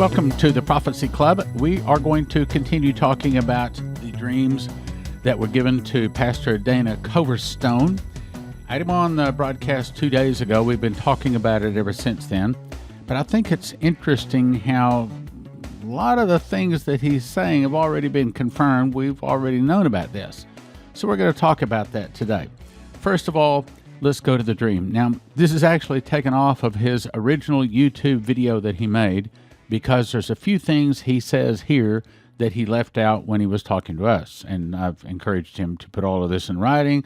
welcome to the Prophecy Club. We are going to continue talking about the dreams that were given to Pastor Dana Coverstone. I had him on the broadcast 2 days ago. We've been talking about it ever since then. But I think it's interesting how a lot of the things that he's saying have already been confirmed. We've already known about this. So we're going to talk about that today. First of all, let's go to the dream. Now, this is actually taken off of his original YouTube video that he made because there's a few things he says here that he left out when he was talking to us. And I've encouraged him to put all of this in writing.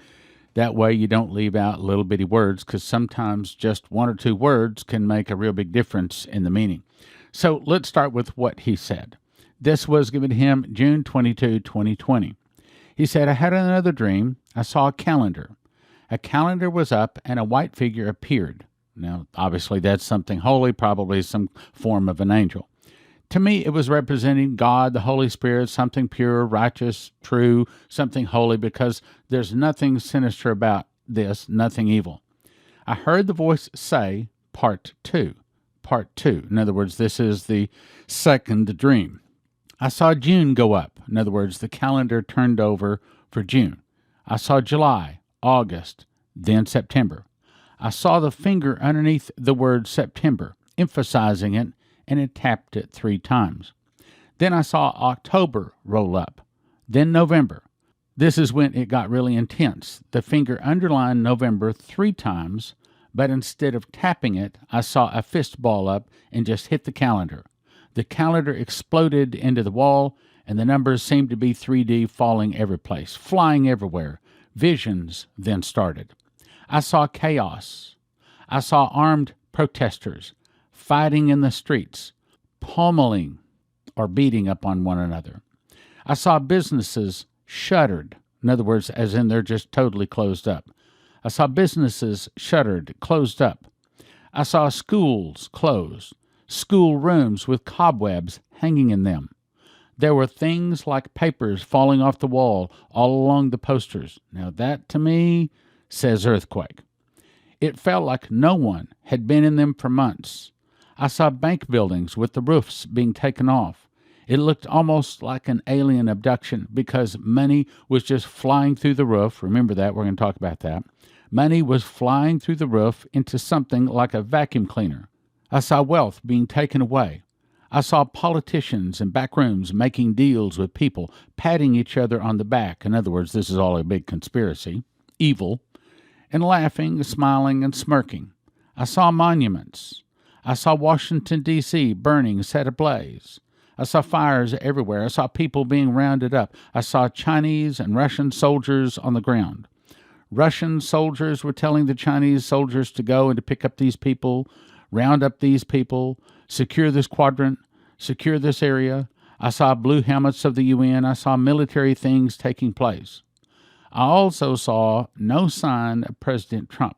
That way you don't leave out little bitty words, because sometimes just one or two words can make a real big difference in the meaning. So let's start with what he said. This was given to him June 22, 2020. He said, I had another dream. I saw a calendar. A calendar was up and a white figure appeared. Now, obviously, that's something holy, probably some form of an angel. To me, it was representing God, the Holy Spirit, something pure, righteous, true, something holy, because there's nothing sinister about this, nothing evil. I heard the voice say, part two. Part two. In other words, this is the second dream. I saw June go up. In other words, the calendar turned over for June. I saw July, August, then September. I saw the finger underneath the word September, emphasizing it, and it tapped it 3 times. Then I saw October roll up, then November. This is when it got really intense. The finger underlined November 3 times, but instead of tapping it, I saw a fist ball up and just hit the calendar. The calendar exploded into the wall, and the numbers seemed to be 3D, falling every place, flying everywhere. Visions then started. I saw chaos. I saw armed protesters fighting in the streets, pummeling or beating up on one another. I saw businesses shuttered. In other words, as in they're just totally closed up. I saw businesses shuttered, closed up. I saw schools closed, school rooms with cobwebs hanging in them. There were things like papers falling off the wall all along the posters. Now that, to me, says earthquake. It felt like no one had been in them for months. I saw bank buildings with the roofs being taken off. It looked almost like an alien abduction because money was just flying through the roof. Remember that, we're going to talk about that. Money was flying through the roof into something like a vacuum cleaner. I saw wealth being taken away. I saw politicians in back rooms making deals with people, patting each other on the back. In other words, this is all a big conspiracy, evil, and laughing, smiling, and smirking. I saw monuments. I saw Washington, D.C. burning, set ablaze. I saw fires everywhere. I saw people being rounded up. I saw Chinese and Russian soldiers on the ground. Russian soldiers were telling the Chinese soldiers to go and to pick up these people, round up these people, secure this quadrant, secure this area. I saw blue helmets of the UN. I saw military things taking place. I also saw no sign of President Trump.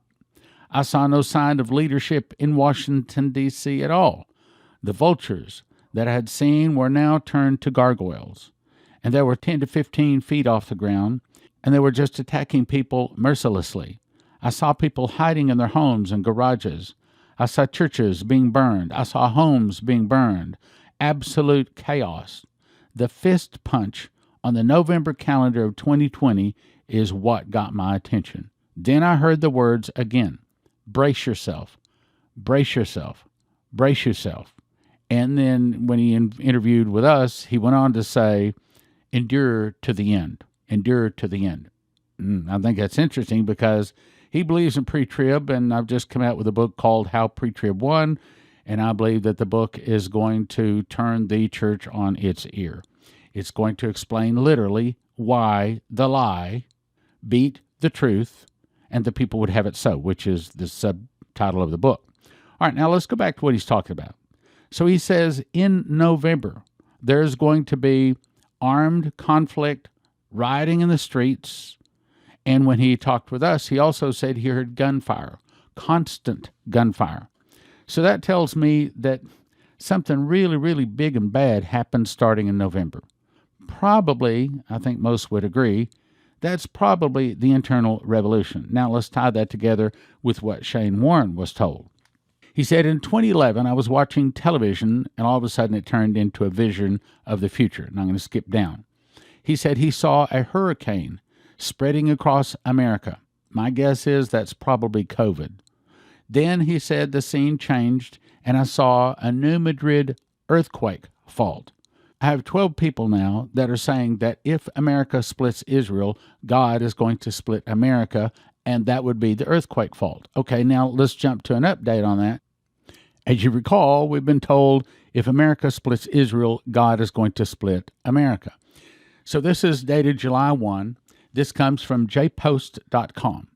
I saw no sign of leadership in Washington, D.C. at all. The vultures that I had seen were now turned to gargoyles, and they were 10 to 15 feet off the ground, and they were just attacking people mercilessly. I saw people hiding in their homes and garages. I saw churches being burned. I saw homes being burned. Absolute chaos. The fist punch on the November calendar of 2020 is what got my attention. Then I heard the words again. Brace yourself, brace yourself, brace yourself. And then when he interviewed with us, he went on to say, endure to the end, endure to the end. I think that's interesting because he believes in pre-trib, and I've just come out with a book called How Pre-Trib Won, and I believe that the book is going to turn the church on its ear. It's going to explain literally why the lie beat the truth, and the people would have it so, which is the subtitle of the book. All right, now let's go back to what he's talking about. So he says in November, there's going to be armed conflict, rioting in the streets, and when he talked with us, he also said he heard gunfire, constant gunfire. So that tells me that something really, really big and bad happened starting in November. Probably, I think most would agree, that's probably the internal revolution. Now let's tie that together with what Shane Warren was told. He said, in 2011, I was watching television, and all of a sudden it turned into a vision of the future. And I'm going to skip down. He said he saw a hurricane spreading across America. My guess is that's probably COVID. Then he said the scene changed, and I saw a New Madrid earthquake fault. I have 12 people now that are saying that if America splits Israel, God is going to split America, and that would be the earthquake fault. Okay, now let's jump to an update on that. As you recall, we've been told if America splits Israel, God is going to split America. So this is dated July 1. This comes from jpost.com.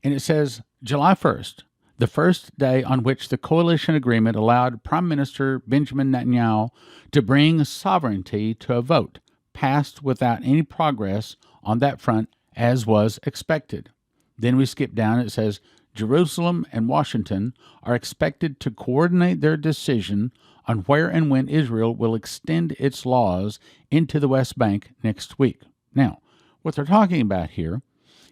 And it says, July 1st, the first day on which the coalition agreement allowed Prime Minister Benjamin Netanyahu to bring sovereignty to a vote, passed without any progress on that front, as was expected. Then we skip down. It says, Jerusalem and Washington are expected to coordinate their decision on where and when Israel will extend its laws into the West Bank next week. Now, what they're talking about here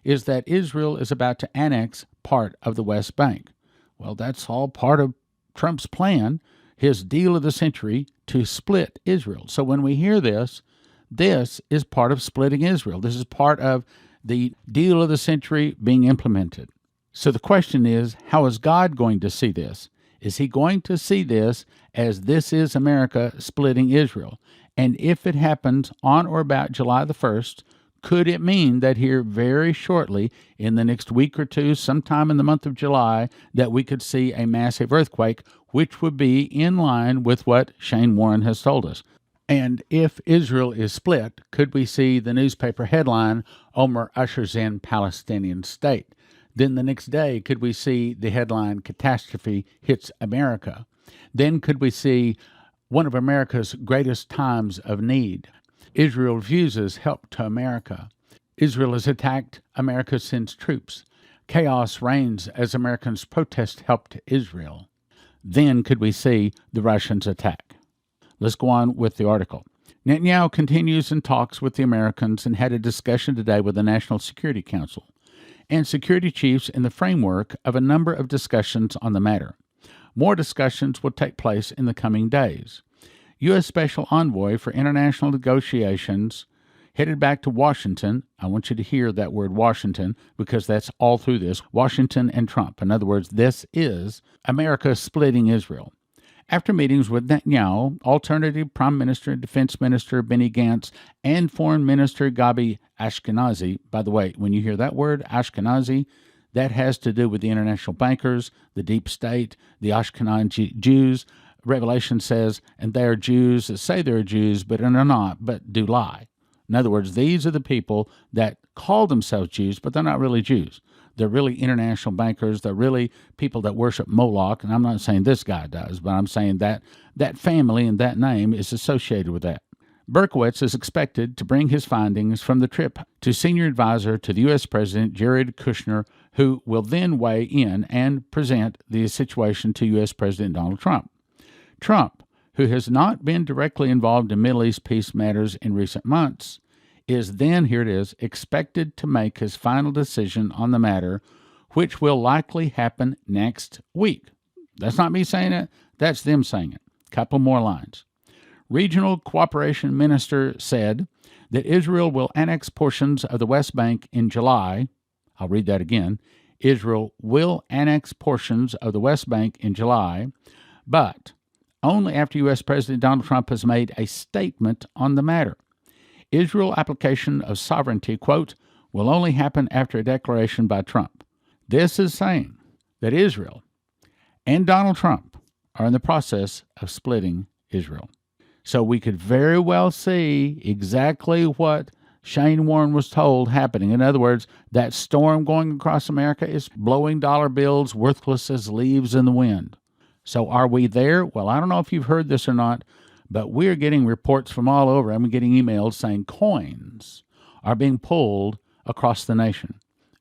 is that Israel is about to annex part of the West Bank. Well, that's all part of Trump's plan, his deal of the century to split Israel. So when we hear this, this is part of splitting Israel. This is part of the deal of the century being implemented. So the question is, how is God going to see this? Is he going to see this as this is America splitting Israel? And if it happens on or about July the 1st, could it mean that here very shortly, in the next week or two, sometime in the month of July, that we could see a massive earthquake, which would be in line with what Shane Warren has told us? And if Israel is split, could we see the newspaper headline, Omer ushers in Palestinian state? Then the next day, could we see the headline, catastrophe hits America? Then could we see one of America's greatest times of need? Israel refuses help to America. Israel has attacked. America sends troops. Chaos reigns as Americans protest help to Israel. Then could we see the Russians attack? Let's go on with the article. Netanyahu continues in talks with the Americans and had a discussion today with the National Security Council and security chiefs in the framework of a number of discussions on the matter. More discussions will take place in the coming days. U.S. Special Envoy for International Negotiations headed back to Washington. I want you to hear that word Washington because that's all through this. Washington and Trump. In other words, this is America splitting Israel. After meetings with Netanyahu, Alternative Prime Minister and Defense Minister Benny Gantz, and Foreign Minister Gabi Ashkenazi. By the way, when you hear that word, Ashkenazi, that has to do with the international bankers, the deep state, the Ashkenazi Jews. Revelation says, and they are Jews that say they're Jews, but are not, but do lie. In other words, these are the people that call themselves Jews, but they're not really Jews. They're really international bankers. They're really people that worship Moloch, and I'm not saying this guy does, but I'm saying that that family and that name is associated with that. Berkowitz is expected to bring his findings from the trip to senior advisor to the U.S. President Jared Kushner, who will then weigh in and present the situation to U.S. President Donald Trump. Trump, who has not been directly involved in Middle East peace matters in recent months, is then, here it is, expected to make his final decision on the matter, which will likely happen next week. That's not me saying it, that's them saying it. Couple more lines. Regional Cooperation Minister said that Israel will annex portions of the West Bank in July. I'll read that again. Israel will annex portions of the West Bank in July, but only after U.S. President Donald Trump has made a statement on the matter. Israel application of sovereignty, quote, will only happen after a declaration by Trump. This is saying that Israel and Donald Trump are in the process of splitting Israel. So we could very well see exactly what Shane Warren was told happening. In other words, that storm going across America is blowing dollar bills worthless as leaves in the wind. So are we there? Well, I don't know if you've heard this or not, but we're getting reports from all over. I'm getting emails saying coins are being pulled across the nation.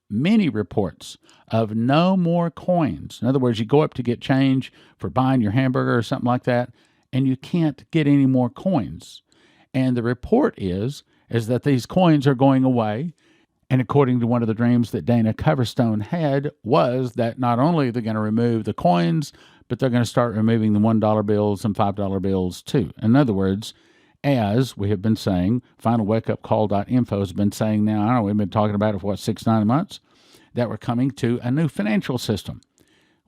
Many reports of no more coins. In other words, you go up to get change for buying your hamburger or something like that, and you can't get any more coins. And the report is that these coins are going away. And according to one of the dreams that Dana Coverstone had, was that not only are they going to remove the coins, but they're going to start removing the $1 bills and $5 bills too. In other words, as we have been saying, finalwakeupcall.info has been saying now, I don't know, we've been talking about it for 6-9 months, that we're coming to a new financial system.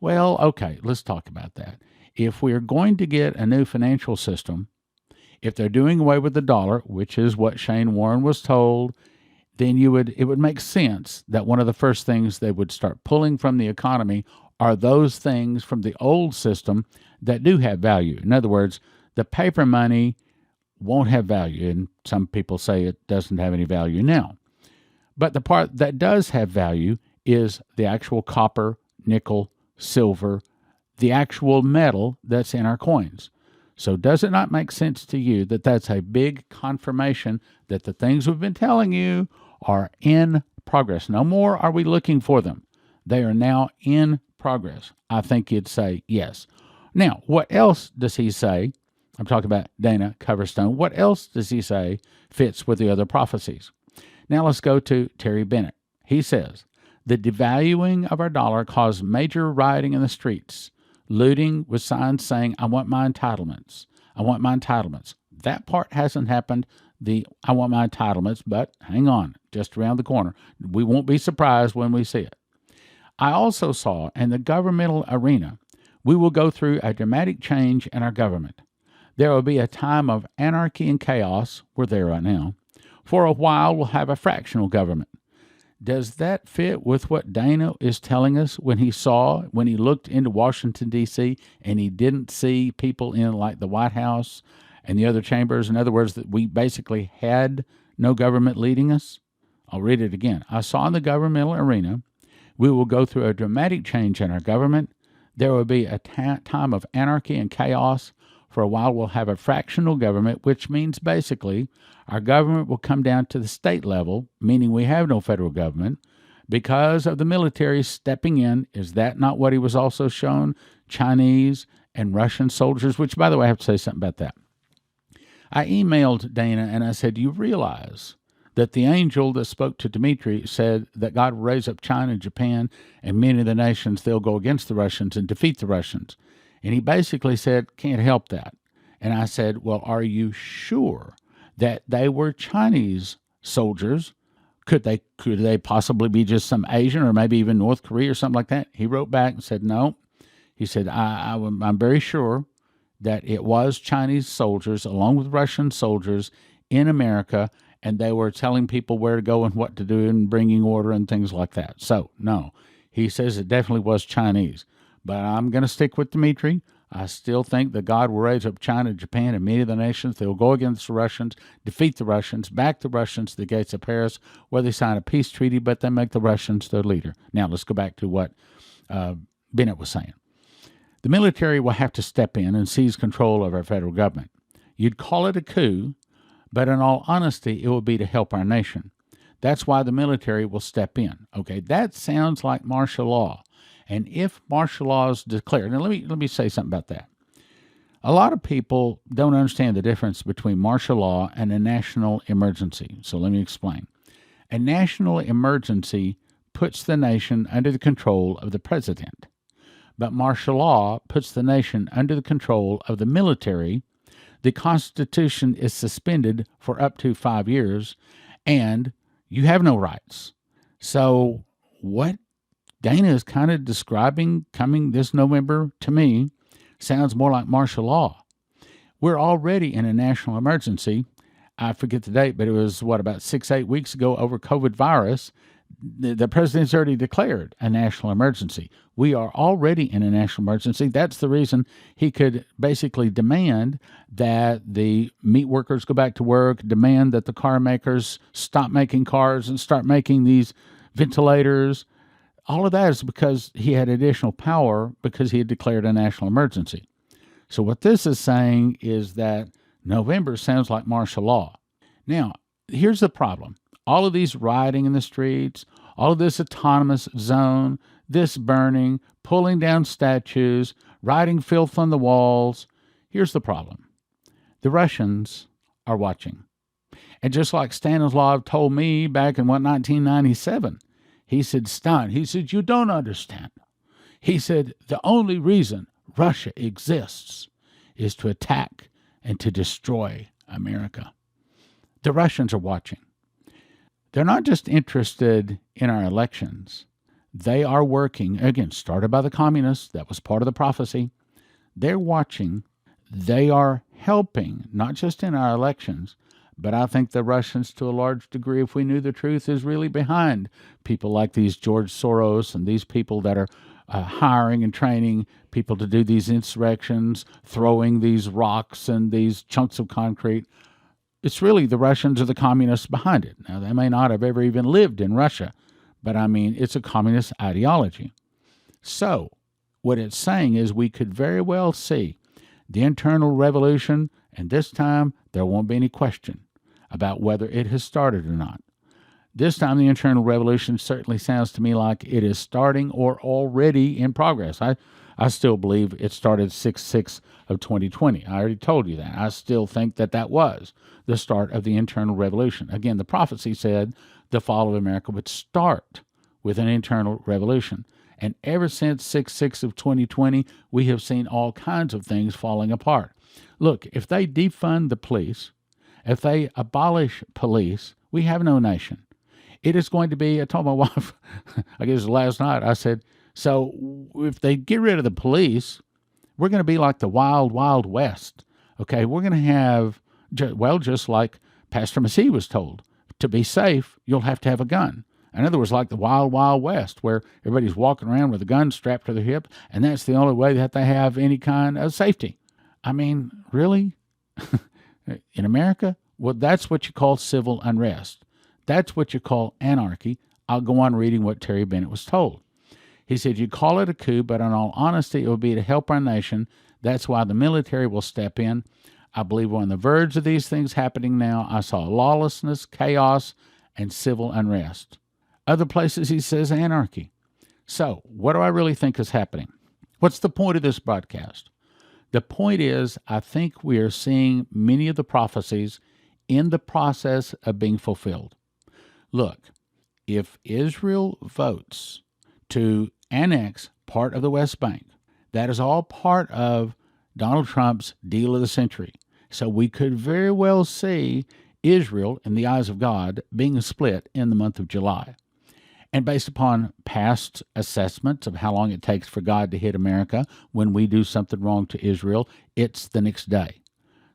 Well, okay, let's talk about that. If we're going to get a new financial system, if they're doing away with the dollar, which is what Shane Warren was told, then it would make sense that one of the first things they would start pulling from the economy are those things from the old system that do have value. In other words, the paper money won't have value, and some people say it doesn't have any value now. But the part that does have value is the actual copper, nickel, silver, the actual metal that's in our coins. So does it not make sense to you that that's a big confirmation that the things we've been telling you are in progress? No more are we looking for them. They are now in progress. I think you'd say yes. Now, what else does he say? I'm talking about Dana Coverstone. What else does he say fits with the other prophecies? Now let's go to Terry Bennett. He says, the devaluing of our dollar caused major rioting in the streets, looting with signs saying, I want my entitlements. I want my entitlements. That part hasn't happened, the I want my entitlements, but hang on, just around the corner. We won't be surprised when we see it. I also saw in the governmental arena, we will go through a dramatic change in our government. There will be a time of anarchy and chaos. We're there right now. For a while, we'll have a fractional government. Does that fit with what Dana is telling us when he looked into Washington, D.C., and he didn't see people in like the White House and the other chambers? In other words, that we basically had no government leading us? I'll read it again. I saw in the governmental arena, we will go through a dramatic change in our government. There will be a time of anarchy and chaos. For a while, we'll have a fractional government, which means basically our government will come down to the state level, meaning we have no federal government, because of the military stepping in. Is that not what he was also shown? Chinese and Russian soldiers, which, by the way, I have to say something about that. I emailed Dana and I said, you realize that the angel that spoke to Dmitry said that God will raise up China and Japan and many of the nations, they'll go against the Russians and defeat the Russians. And he basically said, can't help that. And I said, well, are you sure that they were Chinese soldiers? Could they possibly be just some Asian or maybe even North Korea or something like that? He wrote back and said, no. He said, I'm very sure that it was Chinese soldiers along with Russian soldiers in America, and they were telling people where to go and what to do and bringing order and things like that. So, no, he says it definitely was Chinese. But I'm going to stick with Dmitry. I still think that God will raise up China, Japan, and many of the nations. They will go against the Russians, defeat the Russians, back the Russians to the gates of Paris, where they sign a peace treaty, but they make the Russians their leader. Now, let's go back to what Bennett was saying. The military will have to step in and seize control of our federal government. You'd call it a coup, but in all honesty, it will be to help our nation. That's why the military will step in. Okay, that sounds like martial law. And if martial law is declared, now let me say something about that. A lot of people don't understand the difference between martial law and a national emergency. So let me explain. A national emergency puts the nation under the control of the president. But martial law puts the nation under the control of the military. The Constitution is suspended for up to 5 years, and you have no rights. So what Dana is kind of describing coming this November, to me, sounds more like martial law. We're already in a national emergency. I forget the date, but it was, about 6-8 weeks ago over COVID virus. The president's already declared a national emergency. We are already in a national emergency. That's the reason he could basically demand that the meat workers go back to work, demand that the car makers stop making cars and start making these ventilators. All of that is because he had additional power because he had declared a national emergency. So what this is saying is that November sounds like martial law. Now, here's the problem. All of these rioting in the streets, all of this autonomous zone, this burning, pulling down statues, writing filth on the walls. Here's the problem. The Russians are watching. And just like Stanislav told me back in 1997, he said, Stan, you don't understand. He said, the only reason Russia exists is to attack and to destroy America. The Russians are watching. They're not just interested in our elections. They are working, again, started by the communists. That was part of the prophecy. They're watching. They are helping, not just in our elections, but I think the Russians, to a large degree, if we knew the truth, is really behind people like these George Soros and these people that are hiring and training people to do these insurrections, throwing these rocks and these chunks of concrete. It's really the Russians or the communists behind it. Now, they may not have ever even lived in Russia, but I mean, it's a communist ideology. So, what it's saying is we could very well see the internal revolution, and this time there won't be any question about whether it has started or not. This time the internal revolution certainly sounds to me like it is starting or already in progress. I still believe it started 6/6 of 2020. I already told you that. I still think that was the start of the internal revolution. Again, the prophecy said the fall of America would start with an internal revolution. And ever since 6/6 of 2020, we have seen all kinds of things falling apart. Look, if they defund the police, if they abolish police, we have no nation. It is going to be, I told my wife, I guess last night, I said, so if they get rid of the police, we're going to be like the wild, wild west. Okay, we're going to have, just like Pastor Massey was told, to be safe, you'll have to have a gun. In other words, like the wild, wild west, where everybody's walking around with a gun strapped to their hip, and that's the only way that they have any kind of safety. I mean, really? In America? Well, that's what you call civil unrest. That's what you call anarchy. I'll go on reading what Terry Bennett was told. He said, you call it a coup, but in all honesty, it will be to help our nation. That's why the military will step in. I believe we're on the verge of these things happening now. I saw lawlessness, chaos, and civil unrest. Other places, he says, anarchy. So, what do I really think is happening? What's the point of this broadcast? The point is, I think we are seeing many of the prophecies in the process of being fulfilled. Look, if Israel votes to annex part of the West Bank, that is all part of Donald Trump's deal of the century. So we could very well see Israel, in the eyes of God, being split in the month of July. And based upon past assessments of how long it takes for God to hit America when we do something wrong to Israel, it's the next day.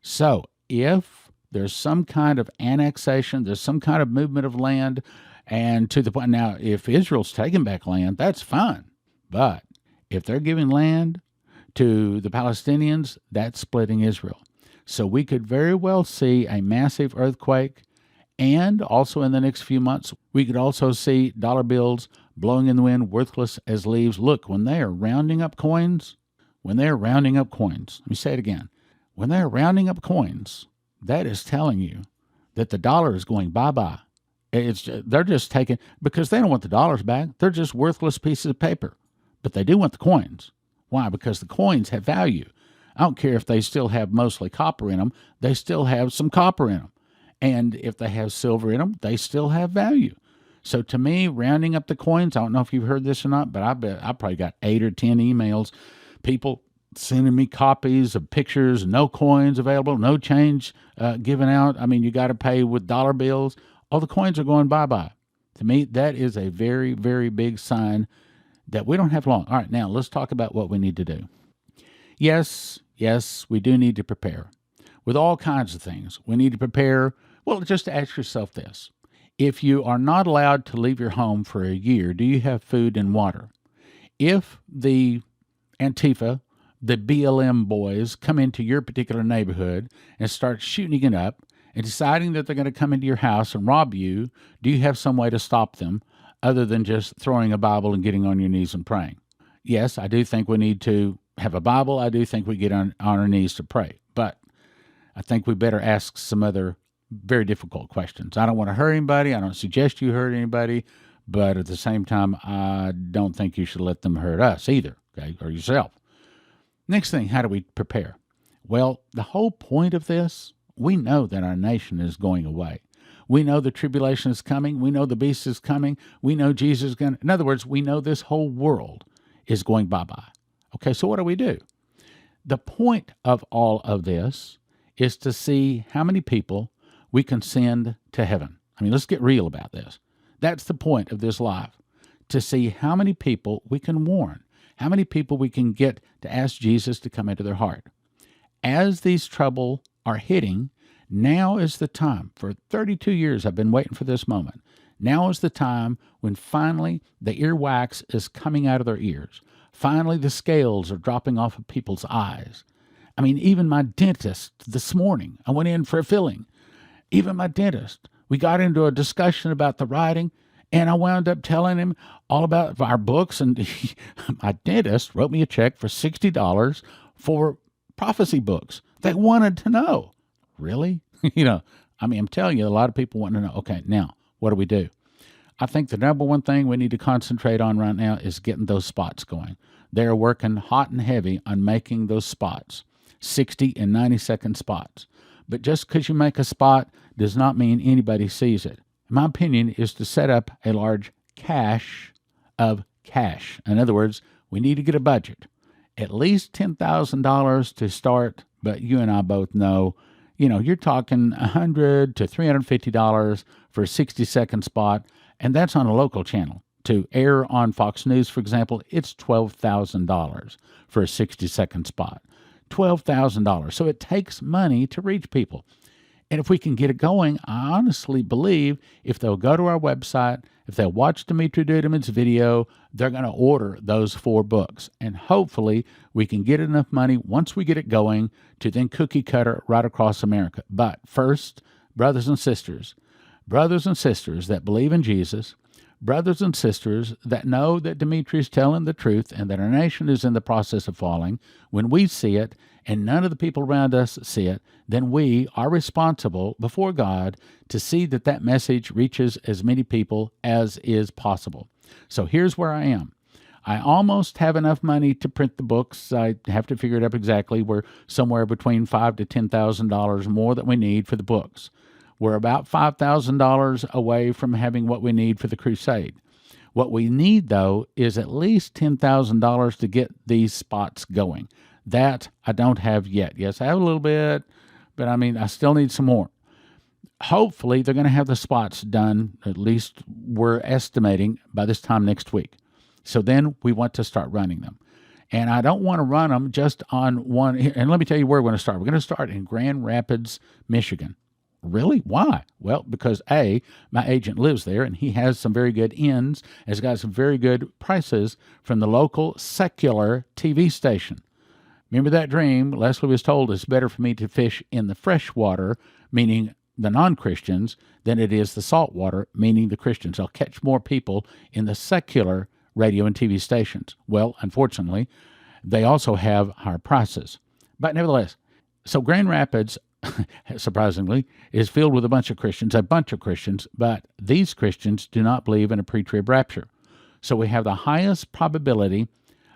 So if there's some kind of annexation, there's some kind of movement of land, and to the point, now, if Israel's taking back land, that's fine. But if they're giving land to the Palestinians, that's splitting Israel. So we could very well see a massive earthquake. And also in the next few months, we could also see dollar bills blowing in the wind, worthless as leaves. Look, when they are rounding up coins, let me say it again. When they're rounding up coins, that is telling you that the dollar is going bye-bye. They're just taking, because they don't want the dollars back. They're just worthless pieces of paper. But they do want the coins. Why? Because the coins have value. I don't care if they still have mostly copper in them. They still have some copper in them. And if they have silver in them, they still have value. So to me, rounding up the coins, I don't know if you've heard this or not, but I bet I probably got 8 or 10 emails, people sending me copies of pictures, no coins available, no change given out. I mean, you got to pay with dollar bills. All the coins are going bye-bye. To me, that is a very, very big sign that we don't have long. All right, now let's talk about what we need to do. Yes, we do need to prepare. With all kinds of things, we need to prepare. Well, just ask yourself this. If you are not allowed to leave your home for a year, do you have food and water? If the Antifa, the BLM boys come into your particular neighborhood and start shooting it up and deciding that they're going to come into your house and rob you, do you have some way to stop them other than just throwing a Bible and getting on your knees and praying? Yes, I do think we need to have a Bible. I do think we get on our knees to pray. But I think we better ask some other very difficult questions. I don't want to hurt anybody. I don't suggest you hurt anybody. But at the same time, I don't think you should let them hurt us either, okay, or yourself. Next thing, how do we prepare? Well, the whole point of this, we know that our nation is going away. We know the tribulation is coming. We know the beast is coming. We know Jesus is going to, in other words, we know this whole world is going bye-bye. Okay, so what do? The point of all of this is to see how many people we can send to heaven. I mean, let's get real about this. That's the point of this life, to see how many people we can warn, how many people we can get to ask Jesus to come into their heart. As these trouble are hitting, now is the time. For 32 years, I've been waiting for this moment. Now is the time when finally the earwax is coming out of their ears. Finally, the scales are dropping off of people's eyes. I mean, even my dentist this morning, I went in for a filling. Even my dentist, we got into a discussion about the writing, and I wound up telling him all about our books. And my dentist wrote me a check for $60 for prophecy books. They wanted to know. Really? I'm telling you, a lot of people want to know. Okay, now, what do we do? I think the number one thing we need to concentrate on right now is getting those spots going. They're working hot and heavy on making those spots, 60 and 90-second spots. But just because you make a spot does not mean anybody sees it. My opinion is to set up a large cache of cash. In other words, we need to get a budget. At least $10,000 to start, but you and I both know, you're talking $100 to $350 for a 60-second spot, and that's on a local channel. To air on Fox News, for example, it's $12,000 for a 60-second spot. $12,000. So it takes money to reach people. And if we can get it going, I honestly believe if they'll go to our website, if they'll watch Dimitri Duduman's video, they're going to order those 4 books. And hopefully we can get enough money once we get it going to then cookie cutter right across America. But first, brothers and sisters that believe in Jesus, brothers and sisters that know that Dimitri is telling the truth and that our nation is in the process of falling, when we see it and none of the people around us see it, then we are responsible before God to see that that message reaches as many people as is possible. So here's where I am. I almost have enough money to print the books. I have to figure it up exactly. We're somewhere between $5,000 to $10,000 more that we need for the books. We're about $5,000 away from having what we need for the crusade. What we need, though, is at least $10,000 to get these spots going. That I don't have yet. Yes, I have a little bit, but I still need some more. Hopefully, they're going to have the spots done, at least we're estimating, by this time next week. So then we want to start running them. And I don't want to run them just on one. And let me tell you where we're going to start. We're going to start in Grand Rapids, Michigan. Really? Why? Well, because A, my agent lives there, and he has some very good inns, has got some very good prices from the local secular TV station. Remember that dream? Leslie was told it's better for me to fish in the fresh water, meaning the non-Christians, than it is the salt water, meaning the Christians. I'll catch more people in the secular radio and TV stations. Well, unfortunately, they also have higher prices. But nevertheless, so Grand Rapids, surprisingly, is filled with a bunch of Christians, but these Christians do not believe in a pre-trib rapture. So we have the highest probability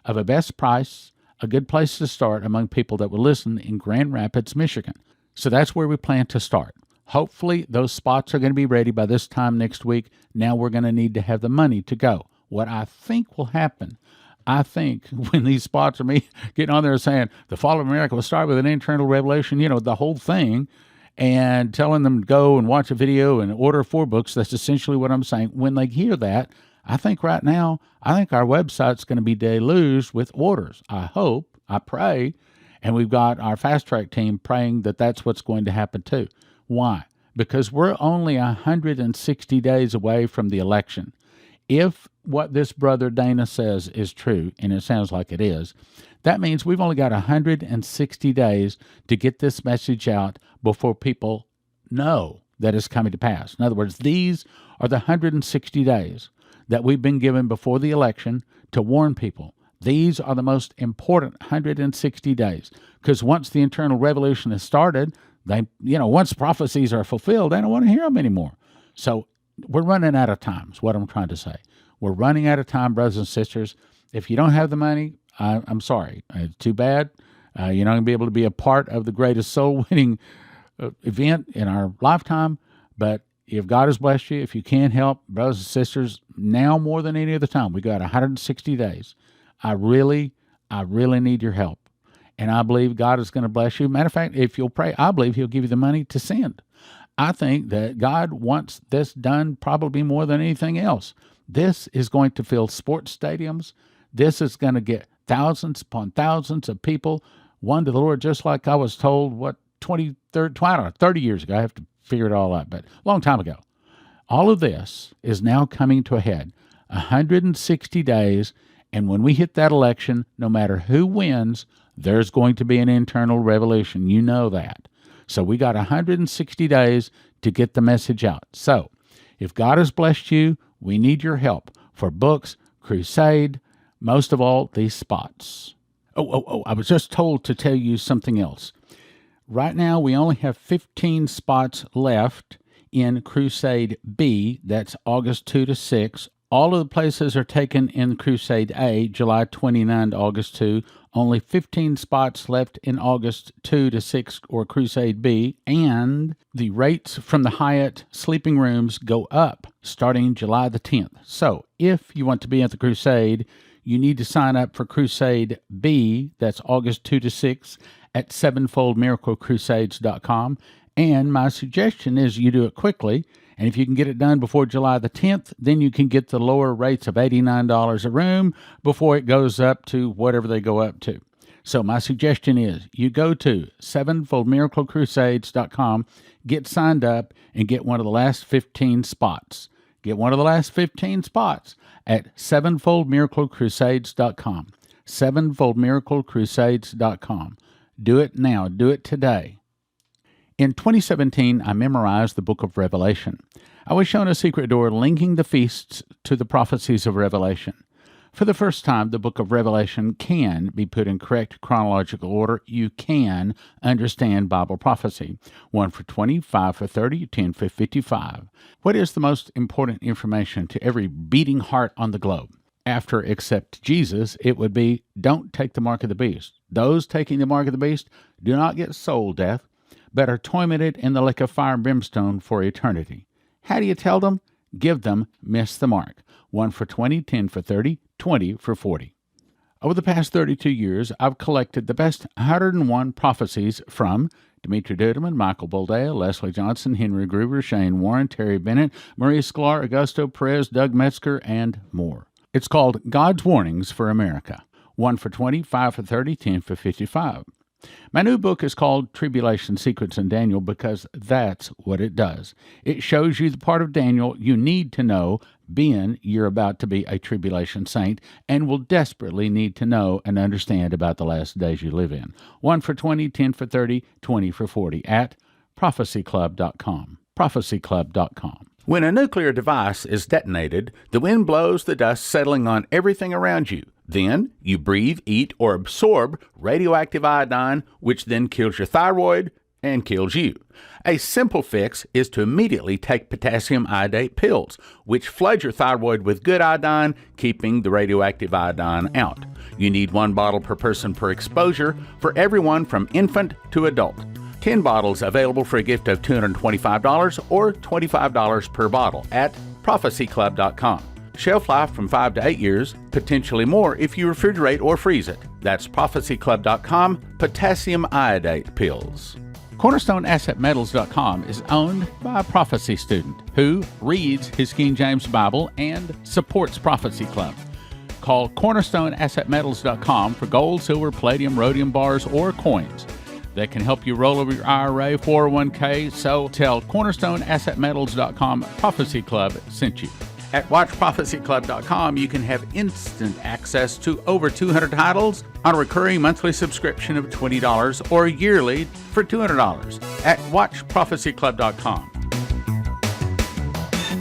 of a best price, a good place to start among people that will listen in Grand Rapids, Michigan. So that's where we plan to start. Hopefully, those spots are going to be ready by this time next week. Now we're going to need to have the money to go. What I think will happen, when these spots are me getting on there saying the fall of America will start with an internal revelation, the whole thing, and telling them to go and watch a video and order 4 books, that's essentially what I'm saying. When they hear that, I think right now, our website's going to be deluged with orders. I hope, I pray, and we've got our fast track team praying that that's what's going to happen too. Why? Because we're only 160 days away from the election. If what this brother Dana says is true, and it sounds like it is, that means we've only got 160 days to get this message out before people know that it's coming to pass. In other words, these are the 160 days that we've been given before the election to warn people. These are the most important 160 days, because once the internal revolution has started, once prophecies are fulfilled, they don't want to hear them anymore. So we're running out of time, is what I'm trying to say. We're running out of time, brothers and sisters. If you don't have the money, I'm sorry. It's too bad. You're not going to be able to be a part of the greatest soul-winning event in our lifetime. But if God has blessed you, if you can help, brothers and sisters, now more than any other time, we got 160 days. I really need your help. And I believe God is going to bless you. Matter of fact, if you'll pray, I believe He'll give you the money to send. I think that God wants this done probably more than anything else. This is going to fill sports stadiums. This is going to get thousands upon thousands of people won to the Lord, just like I was told, 30 years ago. I have to figure it all out, but a long time ago. All of this is now coming to a head. 160 days, and when we hit that election, no matter who wins, there's going to be an internal revolution. You know that. So we got 160 days to get the message out. So if God has blessed you, we need your help for books, crusade, most of all, these spots. I was just told to tell you something else. Right now, we only have 15 spots left in Crusade B. That's August 2 to 6. All of the places are taken in Crusade A, July 29 to August 2. Only 15 spots left in August 2 to 6 or Crusade B. And the rates from the Hyatt sleeping rooms go up starting July the 10th. So if you want to be at the Crusade, you need to sign up for Crusade B. That's August 2 to 6 at sevenfoldmiraclecrusades.com. And my suggestion is you do it quickly. And if you can get it done before July the 10th, then you can get the lower rates of $89 a room before it goes up to whatever they go up to. So my suggestion is you go to sevenfoldmiraclecrusades.com, get signed up, and get one of the last 15 spots. Get one of the last 15 spots at sevenfoldmiraclecrusades.com. sevenfoldmiraclecrusades.com. Do it now. Do it today. In 2017, I memorized the book of Revelation. I was shown a secret door linking the feasts to the prophecies of Revelation. For the first time, the book of Revelation can be put in correct chronological order. You can understand Bible prophecy. 1 for 20, 5 for 30, 10 for 55. What is the most important information to every beating heart on the globe? After except Jesus, it would be, don't take the mark of the beast. Those taking the mark of the beast do not get soul death, but are tormented in the lake of fire and brimstone for eternity. How do you tell them? Give them miss the mark. 1 for 20, 10 for 30, 20 for 40. Over the past 32 years, I've collected the best 101 prophecies from Dimitri Duduman, Michael Boldea, Leslie Johnson, Henry Gruber, Shane Warren, Terry Bennett, Marie Sklar, Augusto Perez, Doug Metzger, and more. It's called God's Warnings for America. 1 for 20, 5 for 30, 10 for 55. My new book is called Tribulation Secrets in Daniel because that's what it does. It shows you the part of Daniel you need to know, being you're about to be a tribulation saint and will desperately need to know and understand about the last days you live in. 1 for 20, 10 for 30, 20 for 40 at prophecyclub.com. prophecyclub.com. When a nuclear device is detonated, the wind blows the dust settling on everything around you. Then you breathe, eat, or absorb radioactive iodine, which then kills your thyroid and kills you. A simple fix is to immediately take potassium iodate pills, which flood your thyroid with good iodine, keeping the radioactive iodine out. You need 1 bottle per person per exposure for everyone from infant to adult. 10 bottles available for a gift of $225 or $25 per bottle at prophecyclub.com. Shelf life from 5 to 8 years, potentially more if you refrigerate or freeze it. That's prophecyclub.com, potassium iodate pills. CornerstoneAssetMetals.com is owned by a prophecy student who reads his King James Bible and supports Prophecy Club. Call CornerstoneAssetMetals.com for gold, silver, palladium, rhodium bars, or coins that can help you roll over your IRA, 401k. So tell CornerstoneAssetMetals.com Prophecy Club sent you. At WatchProphecyClub.com, you can have instant access to over 200 titles on a recurring monthly subscription of $20 or yearly for $200 at WatchProphecyClub.com.